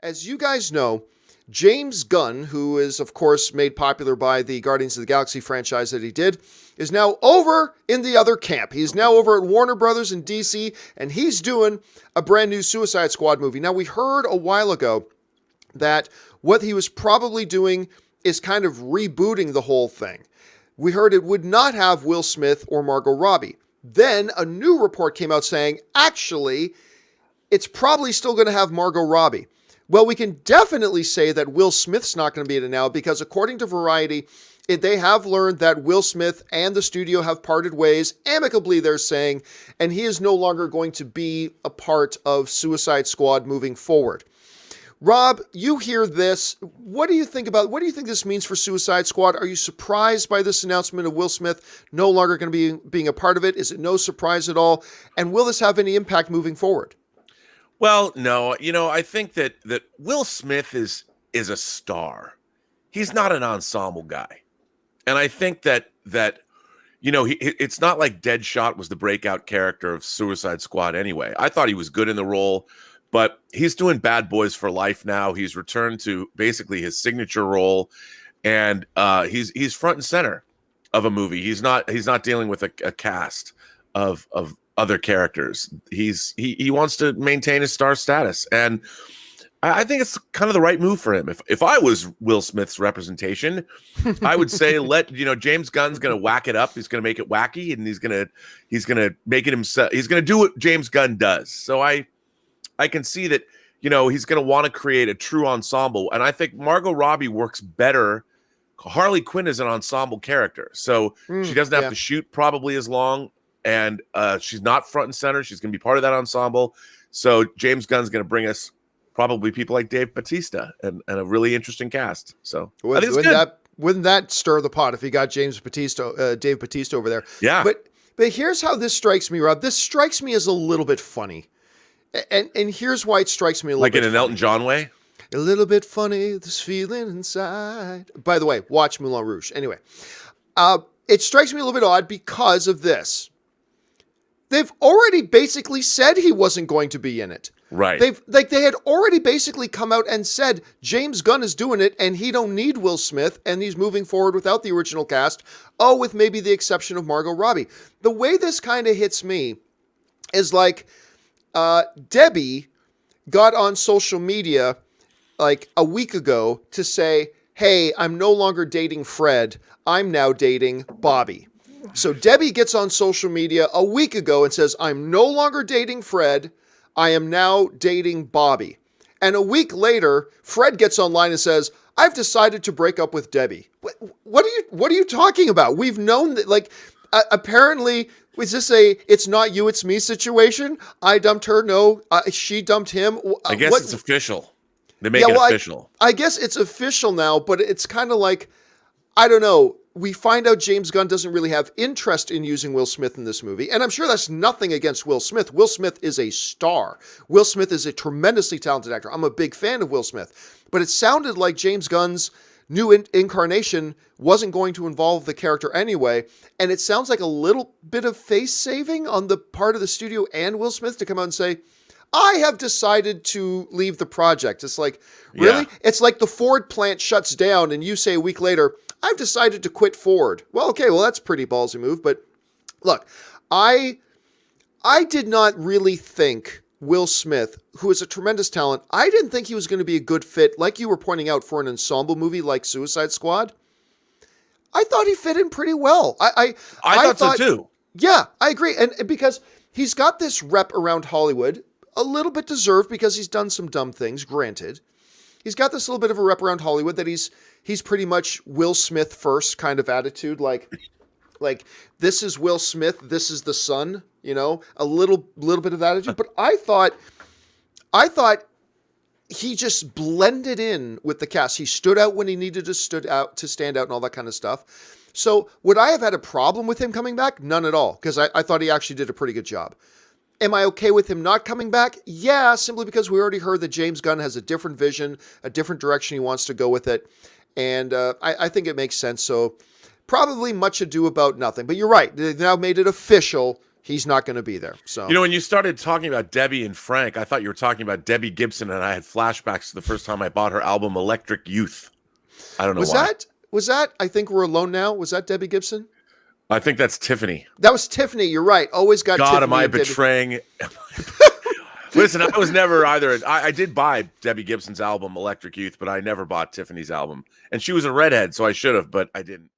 As you guys know, James Gunn, who is, of course, made popular by the Guardians of the Galaxy franchise that he did, is now over in the other camp. He's now over at Warner Brothers in DC, and he's doing a brand new Suicide Squad movie. Now, we heard a while ago that what he was probably doing is kind of rebooting the whole thing. We heard it would not have Will Smith or Margot Robbie. Then a new report came out saying, actually, it's probably still going to have Margot Robbie. Well, we can definitely say that Will Smith's not going to be in it now because according to Variety, they have learned that Will Smith and the studio have parted ways, amicably they're saying, and he is no longer going to be a part of Suicide Squad moving forward. Rob, you hear this. What do you think this means for Suicide Squad? Are you surprised by this announcement of Will Smith no longer going to be being a part of it? Is it no surprise at all? And will this have any impact moving forward? Well, no. I think that Will Smith is a star. He's not an ensemble guy. And I think that it's not like Deadshot was the breakout character of Suicide Squad anyway. I thought he was good in the role, but he's doing Bad Boys for Life now. He's returned to basically his signature role, and he's front and center of a movie. He's not dealing with a cast of other characters. He wants to maintain his star status, and I think it's kind of the right move for him. If I was Will Smith's representation, I would say James Gunn's going to whack it up. He's going to make it wacky, and he's going to make it himself. He's going to do what James Gunn does. So I can see that he's going to want to create a true ensemble, and I think Margot Robbie works better. Harley Quinn is an ensemble character, so she doesn't have to shoot probably as long. And she's not front and center. She's going to be part of that ensemble. So James Gunn's going to bring us probably people like Dave Bautista and a really interesting cast. So I think it's good. Wouldn't that stir the pot if he got Dave Bautista over there? Yeah. But here's how this strikes me, Rob. This strikes me as a little bit funny. And here's why it strikes me a little bit like in an funny. Elton John way? A little bit funny, this feeling inside. By the way, watch Moulin Rouge. Anyway, it strikes me a little bit odd because of this. They've already basically said he wasn't going to be in it. Right. They had already basically come out and said James Gunn is doing it and he don't need Will Smith and he's moving forward without the original cast. Oh, with maybe the exception of Margot Robbie. The way this kind of hits me is like Debbie got on social media like a week ago to say, hey, I'm no longer dating Fred. I'm now dating Bobby. So Debbie gets on social media a week ago and says, I'm no longer dating Fred. I am now dating Bobby. And a week later, Fred gets online and says, I've decided to break up with Debbie. What are you talking about? We've known that, apparently, is this it's not you, it's me situation? I dumped her. No, she dumped him. I guess it's official. They make it official. I guess it's official now, but it's kind of like, I don't know. We find out James Gunn doesn't really have interest in using Will Smith in this movie. And I'm sure that's nothing against Will Smith. Will Smith is a star. Will Smith is a tremendously talented actor. I'm a big fan of Will Smith. But it sounded like James Gunn's new incarnation wasn't going to involve the character anyway. And it sounds like a little bit of face saving on the part of the studio and Will Smith to come out and say, I have decided to leave the project. It's like, really? Yeah. It's like the Ford plant shuts down and you say a week later, I've decided to quit Ford. Well, okay, that's a pretty ballsy move. But look, I did not really think Will Smith, who is a tremendous talent, I didn't think he was going to be a good fit, like you were pointing out, for an ensemble movie like Suicide Squad. I thought he fit in pretty well. I thought so too. Yeah, I agree. And because he's got this rep around Hollywood, a little bit deserved because he's done some dumb things, granted. He's got this little bit of a rep around Hollywood that he's pretty much Will Smith first kind of attitude. Like this is Will Smith, this is the son, a little bit of attitude. But I thought he just blended in with the cast. He stood out when he needed to stand out and all that kind of stuff. So would I have had a problem with him coming back? None at all. Because I thought he actually did a pretty good job. Am I okay with him not coming back? Yeah, simply because we already heard that James Gunn has a different vision, a different direction he wants to go with it. And I think it makes sense. So probably much ado about nothing. But you're right. They've now made it official. he's not going to be there. So You know, when you started talking about Debbie and Frank, I thought you were talking about Debbie Gibson, and I had flashbacks to the first time I bought her album Electric Youth. I don't know why. Was that I Think We're Alone Now? Was that Debbie Gibson? I think that's Tiffany. That was Tiffany. You're right. Always got God, Tiffany. am I and Debbie. betraying? Listen, I was never either. I did buy Debbie Gibson's album Electric Youth, but I never bought Tiffany's album. And she was a redhead, so I should have, but I didn't.